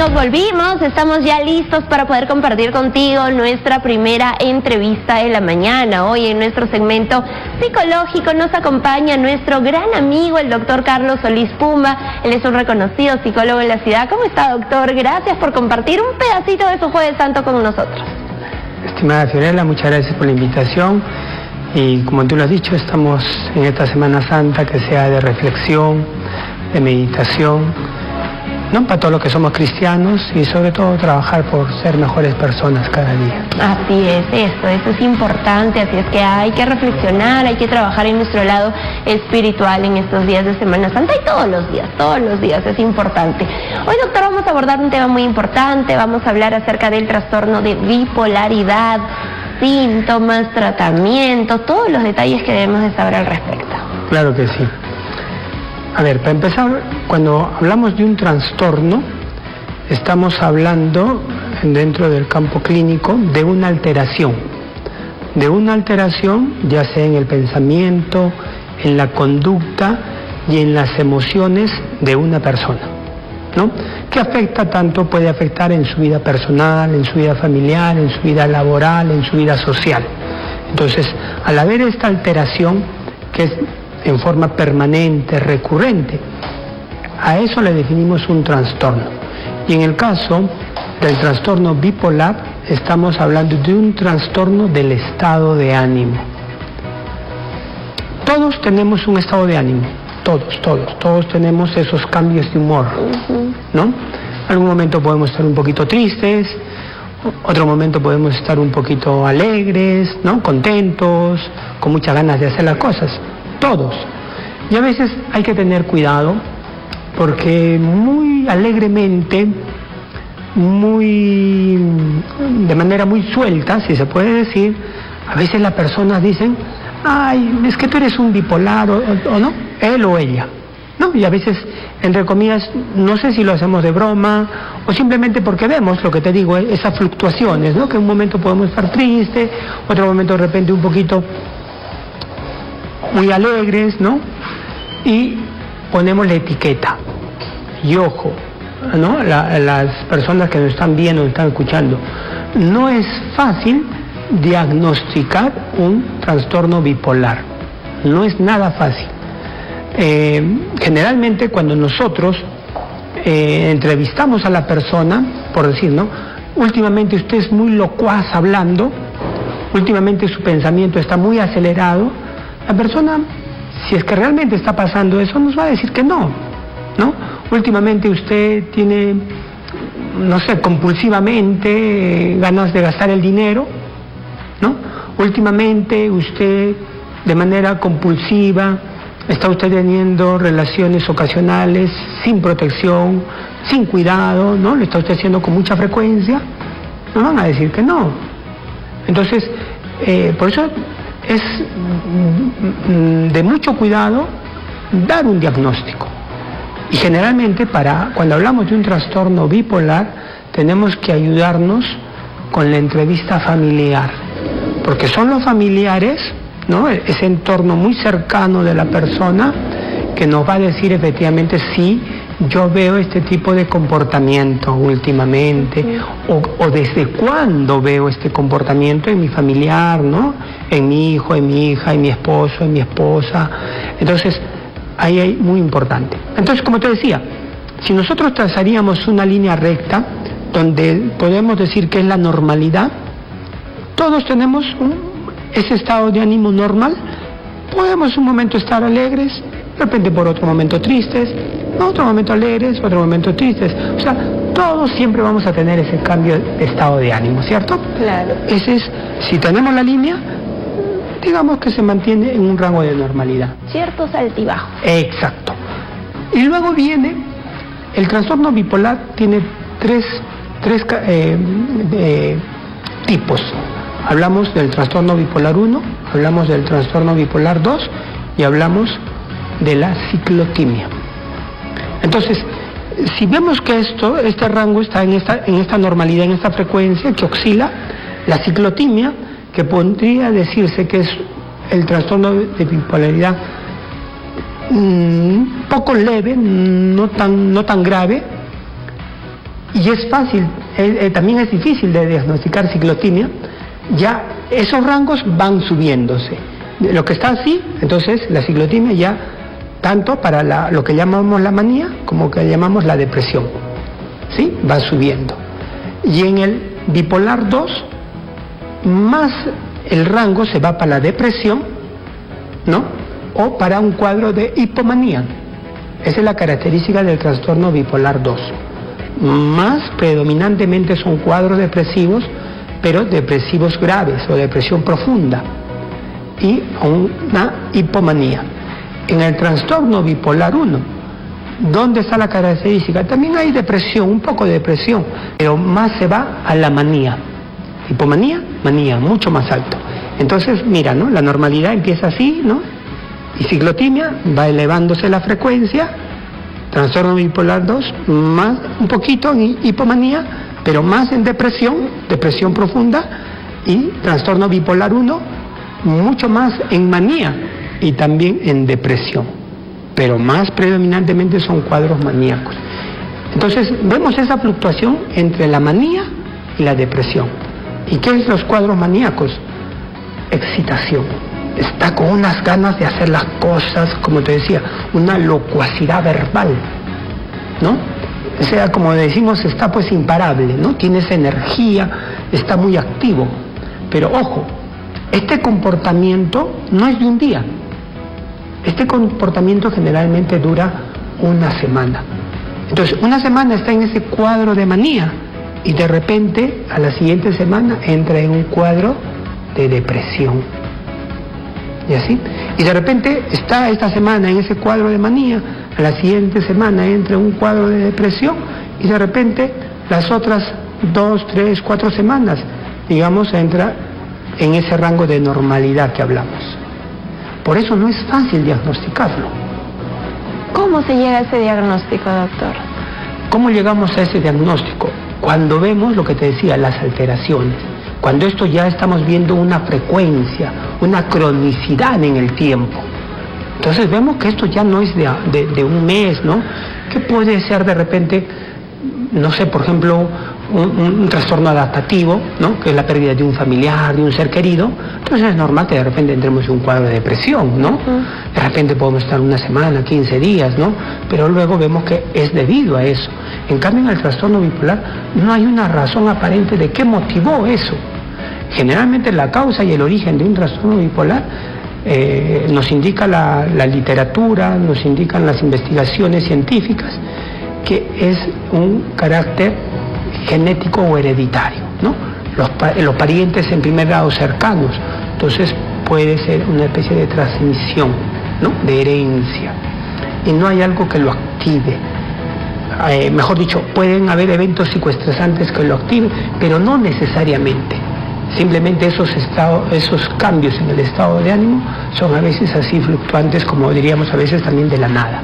amigos, volvimos, estamos ya listos para poder compartir contigo nuestra primera entrevista de la mañana. Hoy en nuestro segmento psicológico nos acompaña nuestro gran amigo, el doctor Carlos Solís Pumba. Él es un reconocido psicólogo en la ciudad. ¿Cómo está, doctor? Gracias por compartir un pedacito de su Jueves Santo con nosotros. Estimada Fiorella, muchas gracias por la invitación. Y como tú lo has dicho, estamos en esta Semana Santa que sea de reflexión, de meditación, ¿no? Para todos los que somos cristianos y sobre todo trabajar por ser mejores personas cada día. Así es, eso es importante, así es que hay que reflexionar, hay que trabajar en nuestro lado espiritual en estos días de Semana Santa y todos los días es importante. Hoy, doctor, vamos a abordar un tema muy importante, vamos a hablar acerca del trastorno de bipolaridad, síntomas, tratamientos, todos los detalles que debemos de saber al respecto. Claro que sí. A ver, para empezar, cuando hablamos de un trastorno, estamos hablando dentro del campo clínico de una alteración ya sea en el pensamiento, en la conducta y en las emociones de una persona, ¿no? Que afecta tanto, puede afectar en su vida personal, en su vida familiar, en su vida laboral, en su vida social. Entonces, al haber esta alteración, que es en forma permanente, recurrente, a eso le definimos un trastorno. Y en el caso del trastorno bipolar, estamos hablando de un trastorno del estado de ánimo. Todos tenemos un estado de ánimo, todos tenemos esos cambios de humor, ¿no? En algún momento podemos estar un poquito tristes, otro momento podemos estar un poquito alegres, ¿no? Contentos, con muchas ganas de hacer las cosas. Todos. Y a veces hay que tener cuidado porque muy alegremente, de manera muy suelta, si se puede decir, a veces las personas dicen, ay, es que tú eres un bipolar o no, él o ella, ¿no? Y a veces, entre comillas, no sé si lo hacemos de broma o simplemente porque vemos, lo que te digo, esas fluctuaciones, ¿no? Que en un momento podemos estar tristes, otro momento de repente un poquito muy alegres, ¿no? Y ponemos la etiqueta. Y ojo, ¿no? Las personas que nos están viendo, nos están escuchando, no es fácil diagnosticar un trastorno bipolar. No es nada fácil. Generalmente cuando nosotros entrevistamos a la persona, por decir, ¿no? Últimamente usted es muy locuaz hablando, últimamente su pensamiento está muy acelerado. La persona, si es que realmente está pasando eso, nos va a decir que no, ¿no? Últimamente usted tiene, no sé, compulsivamente ganas de gastar el dinero, ¿no? Últimamente usted, de manera compulsiva, está usted teniendo relaciones ocasionales sin protección, sin cuidado, ¿no? Lo está usted haciendo con mucha frecuencia, nos van a decir que no. Entonces, por eso es de mucho cuidado dar un diagnóstico. Y generalmente cuando hablamos de un trastorno bipolar, tenemos que ayudarnos con la entrevista familiar, porque son los familiares, ¿no? Ese entorno muy cercano de la persona que nos va a decir efectivamente si yo veo este tipo de comportamiento últimamente, o desde cuándo veo este comportamiento en mi familiar, ¿no? En mi hijo, en mi hija, en mi esposo, en mi esposa. Entonces, ahí hay muy importante. Entonces, como te decía, si nosotros trazaríamos una línea recta, donde podemos decir que es la normalidad, todos tenemos ese estado de ánimo normal, podemos un momento estar alegres, de repente por otro momento tristes, otro momento alegres, otro momento tristes. O sea, todos siempre vamos a tener ese cambio de estado de ánimo, ¿cierto? Claro. Ese es, si tenemos la línea, digamos que se mantiene en un rango de normalidad. Ciertos altibajos. Exacto. Y luego viene, el trastorno bipolar tiene tres tipos. Hablamos del trastorno bipolar 1, hablamos del trastorno bipolar 2 y hablamos de la ciclotimia. Entonces, si vemos que este rango está en esta normalidad, en esta frecuencia que oscila, la ciclotimia, que podría decirse que es el trastorno de bipolaridad poco leve, no tan grave, y es fácil, también es difícil de diagnosticar ciclotimia, ya esos rangos van subiéndose. Lo que está así, entonces la ciclotimia ya, tanto para lo que llamamos la manía como que llamamos la depresión, ¿sí? Va subiendo. Y en el bipolar 2, más el rango se va para la depresión, ¿no? O para un cuadro de hipomanía. Esa es la característica del trastorno bipolar 2. Más predominantemente son cuadros depresivos, pero depresivos graves o depresión profunda, y una hipomanía. En el trastorno bipolar 1, ¿dónde está la característica? También hay depresión, un poco de depresión, pero más se va a la manía. Hipomanía, manía, mucho más alto. Entonces, mira, ¿no? La normalidad empieza así, ¿no? Y ciclotimia, va elevándose la frecuencia, trastorno bipolar 2, más un poquito en hipomanía, pero más en depresión profunda, y trastorno bipolar 1, mucho más en manía y también en depresión, pero más predominantemente son cuadros maníacos. Entonces vemos esa fluctuación entre la manía y la depresión. ¿Y qué es los cuadros maníacos? Excitación. Está con unas ganas de hacer las cosas, como te decía, una locuacidad verbal, ¿no? O sea, como decimos, está pues imparable, ¿no? Tiene esa energía, está muy activo. Pero ojo, este comportamiento no es de un día. Este comportamiento generalmente dura una semana. Entonces, una semana está en ese cuadro de manía y de repente a la siguiente semana entra en un cuadro de depresión. ¿Y así? Y de repente está esta semana en ese cuadro de manía, a la siguiente semana entra en un cuadro de depresión y de repente las otras 2, 3, 4 semanas, digamos, entra en ese rango de normalidad que hablamos. Por eso no es fácil diagnosticarlo. ¿Cómo se llega a ese diagnóstico, doctor? ¿Cómo llegamos a ese diagnóstico? Cuando vemos lo que te decía, las alteraciones. Cuando esto ya estamos viendo una frecuencia, una cronicidad en el tiempo. Entonces vemos que esto ya no es de un mes, ¿no? Que puede ser de repente, no sé, por ejemplo, un trastorno adaptativo, ¿no? Que es la pérdida de un familiar, de un ser querido. Entonces es normal que de repente entremos en un cuadro de depresión, ¿no? De repente podemos estar una semana, 15 días, ¿no? Pero luego vemos que es debido a eso. En cambio, en el trastorno bipolar no hay una razón aparente de qué motivó eso. Generalmente la causa y el origen de un trastorno bipolar nos indica la literatura, nos indican las investigaciones científicas, que es un carácter genético o hereditario, ¿no? Los parientes en primer grado cercanos, entonces puede ser una especie de transmisión, ¿no? De herencia, y no hay algo que lo active. Mejor dicho, pueden haber eventos psicoestresantes que lo activen, pero no necesariamente. Simplemente esos cambios en el estado de ánimo son a veces así fluctuantes, como diríamos a veces también de la nada.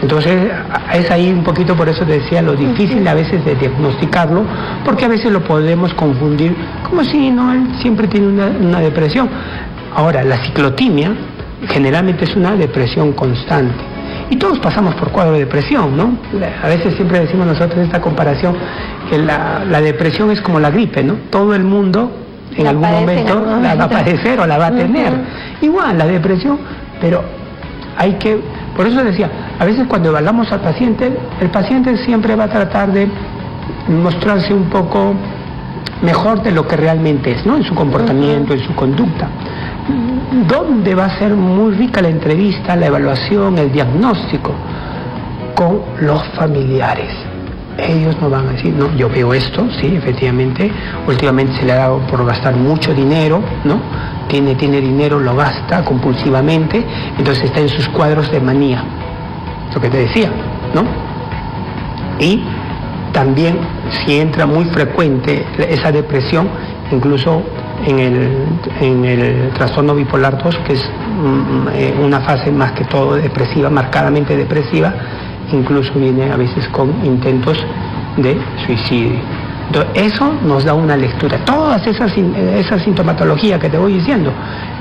Entonces es ahí un poquito, por eso te decía, lo difícil a veces de diagnosticarlo, porque a veces lo podemos confundir como si no, él siempre tiene una depresión. Ahora, la ciclotimia generalmente es una depresión constante. Y todos pasamos por cuadro de depresión, ¿no? A veces siempre decimos nosotros esta comparación, que la depresión es como la gripe, ¿no? Todo el mundo en algún momento la va a padecer o la va a tener. Igual, la depresión, pero hay que... Por eso decía, a veces cuando evaluamos al paciente, el paciente siempre va a tratar de mostrarse un poco mejor de lo que realmente es, ¿no? En su comportamiento, en su conducta. ¿Dónde va a ser muy rica la entrevista, la evaluación, el diagnóstico? Con los familiares. Ellos nos van a decir, no, yo veo esto, sí, efectivamente, últimamente se le ha dado por gastar mucho dinero, ¿no? Tiene dinero, lo gasta compulsivamente, entonces está en sus cuadros de manía, lo que te decía, ¿no? Y también si entra muy frecuente esa depresión, incluso en el trastorno bipolar 2, que es una fase más que todo depresiva, marcadamente depresiva, incluso viene a veces con intentos de suicidio. Entonces, eso nos da una lectura. Todas esa sintomatología que te voy diciendo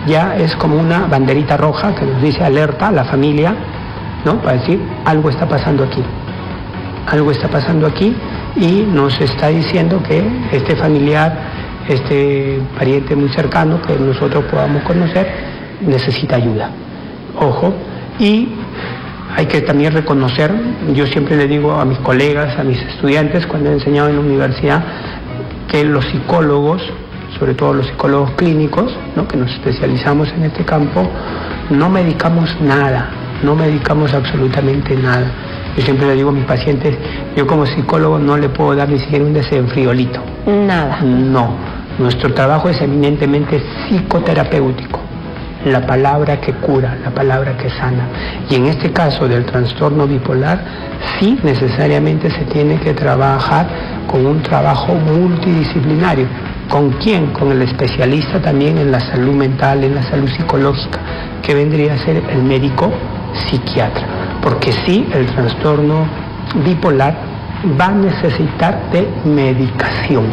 ya es como una banderita roja que nos dice alerta a la familia, ¿no? Para decir, algo está pasando aquí. Algo está pasando aquí y nos está diciendo que este familiar, este pariente muy cercano que nosotros podamos conocer, necesita ayuda. Ojo, y hay que también reconocer, yo siempre le digo a mis colegas, a mis estudiantes, cuando he enseñado en la universidad, que los psicólogos, sobre todo los psicólogos clínicos, ¿no?, que nos especializamos en este campo, no medicamos nada, no medicamos absolutamente nada. Yo siempre le digo a mis pacientes, yo como psicólogo no le puedo dar ni siquiera un desenfriolito. Nada. No, nuestro trabajo es eminentemente psicoterapéutico. La palabra que cura, la palabra que sana. Y en este caso del trastorno bipolar, sí necesariamente se tiene que trabajar con un trabajo multidisciplinario. ¿Con quién? Con el especialista también en la salud mental, en la salud psicológica, que vendría a ser el médico psiquiatra. Porque sí, el trastorno bipolar va a necesitar de medicación.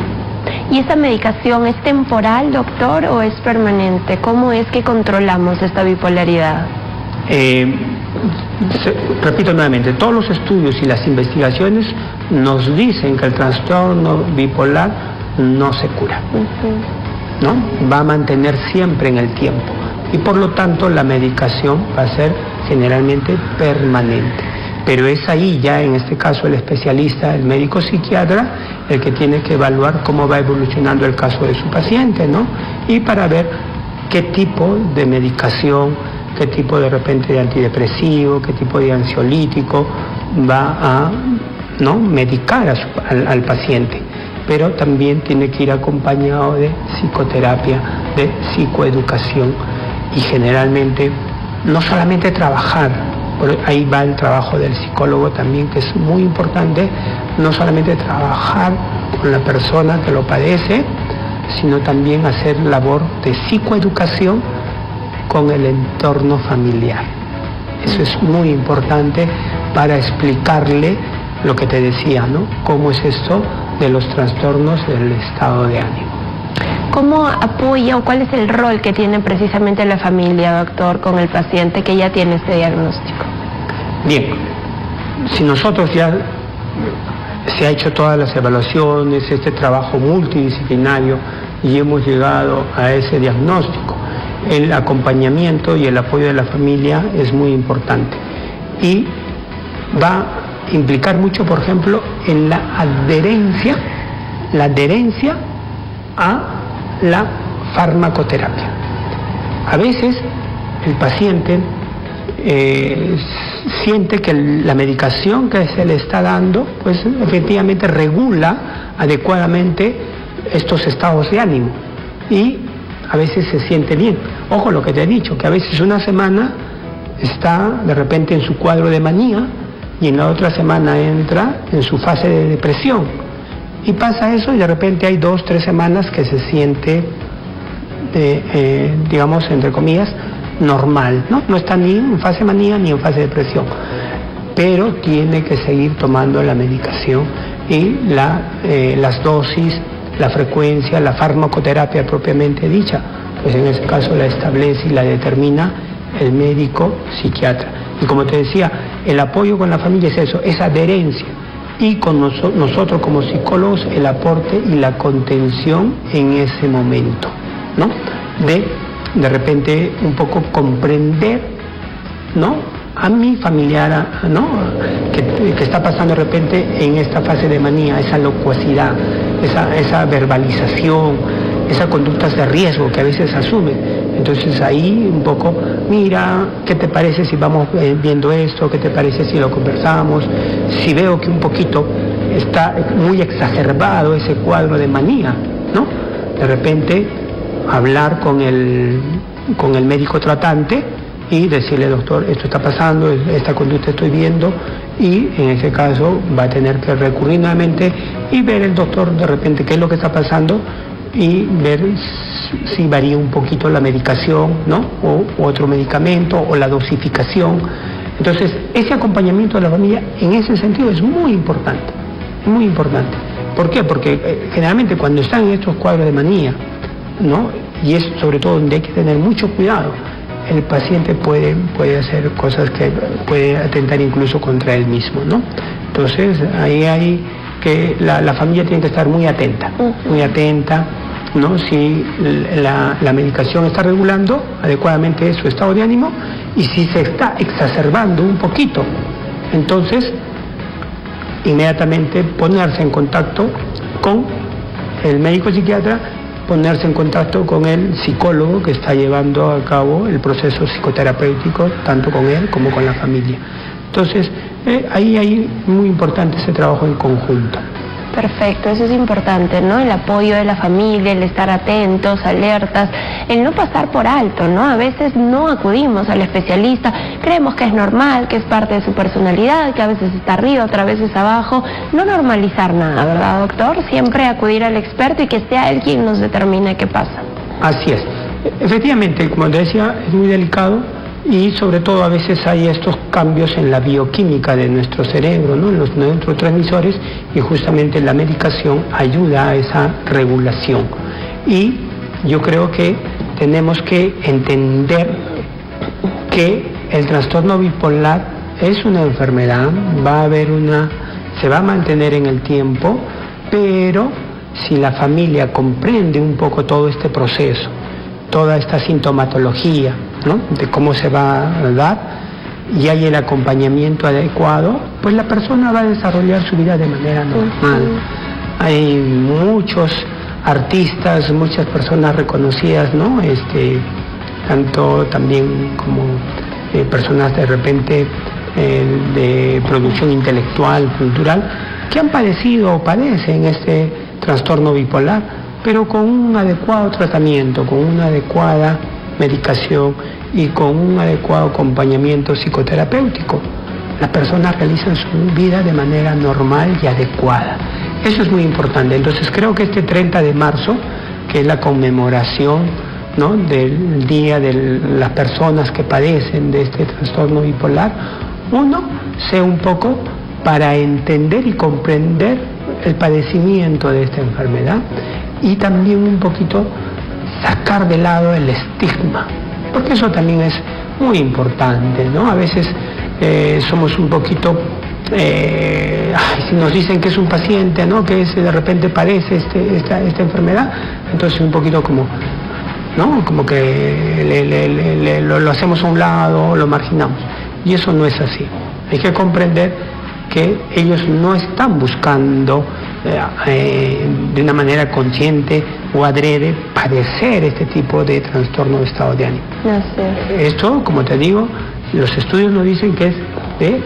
¿Y esa medicación es temporal, doctor, o es permanente? ¿Cómo es que controlamos esta bipolaridad? Repito nuevamente, todos los estudios y las investigaciones nos dicen que el trastorno bipolar no se cura, ¿no? Va a mantener siempre en el tiempo y por lo tanto la medicación va a ser generalmente permanente. Pero es ahí ya, en este caso, el especialista, el médico psiquiatra, el que tiene que evaluar cómo va evolucionando el caso de su paciente, ¿no? Y para ver qué tipo de medicación, qué tipo de repente de antidepresivo, qué tipo de ansiolítico va a, ¿no?, medicar al paciente. Pero también tiene que ir acompañado de psicoterapia, de psicoeducación y generalmente no solamente trabajar. Por ahí va el trabajo del psicólogo también, que es muy importante, no solamente trabajar con la persona que lo padece, sino también hacer labor de psicoeducación con el entorno familiar. Eso es muy importante para explicarle lo que te decía, ¿no? Cómo es esto de los trastornos del estado de ánimo. ¿Cómo apoya o cuál es el rol que tiene precisamente la familia, doctor, con el paciente que ya tiene este diagnóstico? Bien, si nosotros ya se ha hecho todas las evaluaciones, este trabajo multidisciplinario y hemos llegado a ese diagnóstico, el acompañamiento y el apoyo de la familia es muy importante y va a implicar mucho, por ejemplo, en la adherencia a la farmacoterapia. A veces el paciente siente que la medicación que se le está dando, pues efectivamente regula adecuadamente estos estados de ánimo y a veces se siente bien. Ojo lo que te he dicho, que a veces una semana está de repente en su cuadro de manía y en la otra semana entra en su fase de depresión. Y pasa eso y de repente hay 2 o 3 semanas que se siente, digamos, entre comillas, normal, ¿no? No está ni en fase de manía ni en fase de depresión, pero tiene que seguir tomando la medicación y las dosis, la frecuencia, la farmacoterapia propiamente dicha, pues en ese caso la establece y la determina el médico psiquiatra. Y como te decía, el apoyo con la familia es eso, esa adherencia. Y con nosotros como psicólogos el aporte y la contención en ese momento, ¿no? De repente un poco comprender, ¿no?, a mi familiar, ¿no?, que está pasando de repente en esta fase de manía, esa locuacidad, esa verbalización, esas conductas de riesgo que a veces asumen. Entonces ahí un poco, mira, ¿qué te parece si vamos viendo esto? ¿Qué te parece si lo conversamos? Si veo que un poquito está muy exacerbado ese cuadro de manía, ¿no? De repente hablar con el médico tratante y decirle, doctor, esto está pasando, esta conducta estoy viendo, y en ese caso va a tener que recurrir nuevamente y ver el doctor de repente qué es lo que está pasando y ver si varía un poquito la medicación, ¿no?, o otro medicamento o la dosificación. Entonces, ese acompañamiento de la familia en ese sentido es muy importante, muy importante. ¿Por qué? Porque generalmente cuando están en estos cuadros de manía, ¿no?, y es sobre todo donde hay que tener mucho cuidado, el paciente puede hacer cosas que puede atentar incluso contra él mismo, ¿no? Entonces ahí hay que la familia tiene que estar muy atenta, ¿no? Si la medicación está regulando adecuadamente su estado de ánimo, y si se está exacerbando un poquito, entonces inmediatamente ponerse en contacto con el médico psiquiatra, ponerse en contacto con el psicólogo que está llevando a cabo el proceso psicoterapéutico, tanto con él como con la familia. Entonces, ahí muy importante ese trabajo en conjunto. Perfecto, eso es importante, ¿no? El apoyo de la familia, el estar atentos, alertas, el no pasar por alto, ¿no? A veces no acudimos al especialista, creemos que es normal, que es parte de su personalidad, que a veces está arriba, otras veces abajo. No normalizar nada, ¿verdad, doctor? Siempre acudir al experto y que sea él quien nos determine qué pasa. Así es. Efectivamente, como te decía, es muy delicado. Y sobre todo a veces hay estos cambios en la bioquímica de nuestro cerebro, ¿no? En los neurotransmisores, y justamente la medicación ayuda a esa regulación. Y yo creo que tenemos que entender que el trastorno bipolar es una enfermedad, se va a mantener en el tiempo, pero si la familia comprende un poco todo este proceso, toda esta sintomatología, ¿no? De cómo se va a dar, y hay el acompañamiento adecuado, pues la persona va a desarrollar su vida de manera normal. Hay muchos artistas, muchas personas reconocidas, ¿no? Tanto también como personas de repente de producción intelectual, cultural, que han padecido o padecen este trastorno bipolar, pero con un adecuado tratamiento, con una adecuada medicación y con un adecuado acompañamiento psicoterapéutico, las personas realizan su vida de manera normal y adecuada. Eso es muy importante. Entonces creo que este 30 de marzo, que es la conmemoración, ¿no?, del Día de las personas que padecen de este trastorno bipolar, sea un poco para entender y comprender el padecimiento de esta enfermedad, y también un poquito sacar de lado el estigma, porque eso también es muy importante, ¿no? A veces somos un poquito, si nos dicen que es un paciente, ¿no?, que de repente padece esta enfermedad, entonces un poquito como, ¿no?, como que lo hacemos a un lado, lo marginamos, y eso no es así. Hay que comprender que ellos no están buscando de una manera consciente o adrede padecer este tipo de trastorno de estado de ánimo. Esto, como te digo, los estudios nos dicen que es de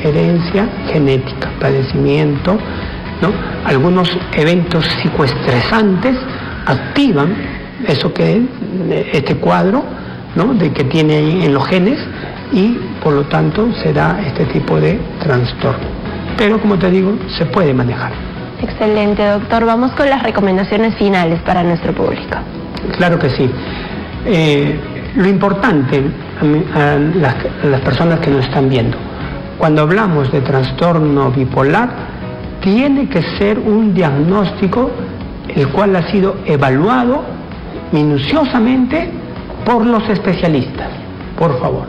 herencia genética, padecimiento, ¿no? Algunos eventos psicoestresantes activan este cuadro, ¿no?, de que tiene ahí en los genes, y por lo tanto se da este tipo de trastorno. Pero como te digo, se puede manejar. Excelente, doctor. Vamos con las recomendaciones finales para nuestro público. Claro que sí. Lo importante a las personas que nos están viendo, cuando hablamos de trastorno bipolar, tiene que ser un diagnóstico el cual ha sido evaluado minuciosamente por los especialistas, por favor.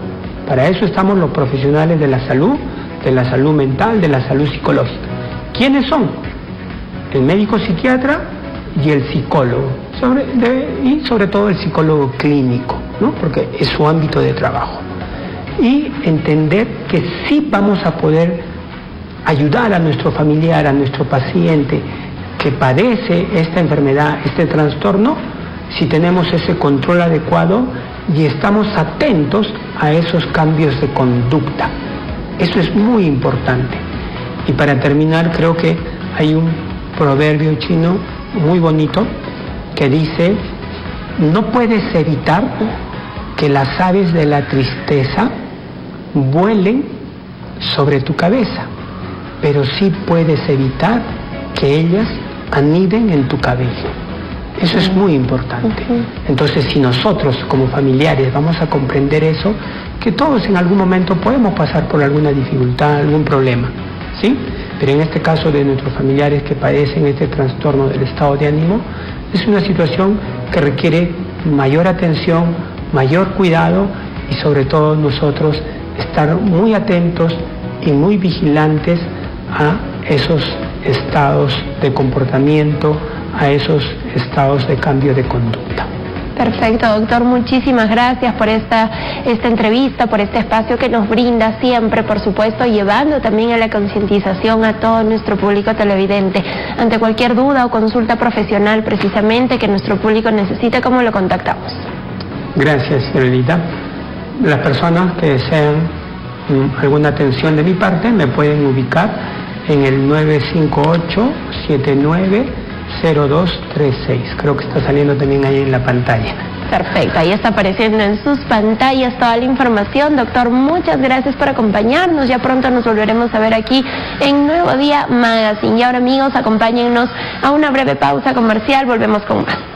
Para eso estamos los profesionales de la salud mental, de la salud psicológica. ¿Quiénes son? El médico psiquiatra y el psicólogo, y sobre todo el psicólogo clínico, ¿no?, porque es su ámbito de trabajo. Y entender que sí vamos a poder ayudar a nuestro familiar, a nuestro paciente que padece esta enfermedad, este trastorno, si tenemos ese control adecuado y estamos atentos a esos cambios de conducta. Eso es muy importante. Y para terminar, creo que hay un proverbio chino muy bonito que dice: no puedes evitar que las aves de la tristeza vuelen sobre tu cabeza, pero sí puedes evitar que ellas aniden en tu cabello. Eso es muy importante. Entonces, si nosotros como familiares vamos a comprender eso, que todos en algún momento podemos pasar por alguna dificultad, algún problema, ¿sí? Pero en este caso de nuestros familiares que padecen este trastorno del estado de ánimo, es una situación que requiere mayor atención, mayor cuidado, y sobre todo nosotros estar muy atentos y muy vigilantes a esos estados de comportamiento, a esos estados de cambio de conducta. Perfecto, doctor, muchísimas gracias por esta entrevista, por este espacio que nos brinda siempre, por supuesto, llevando también a la concientización a todo nuestro público televidente. Ante cualquier duda o consulta profesional precisamente que nuestro público necesite, ¿cómo lo contactamos? Gracias, Fiorelita. Las personas que desean alguna atención de mi parte me pueden ubicar en el 958-790236. Creo que está saliendo también ahí en la pantalla. Perfecto, ahí está apareciendo en sus pantallas toda la información. Doctor, muchas gracias por acompañarnos. Ya pronto nos volveremos a ver aquí en Nuevo Día Magazine. Y ahora, amigos, acompáñennos a una breve pausa comercial. Volvemos con más.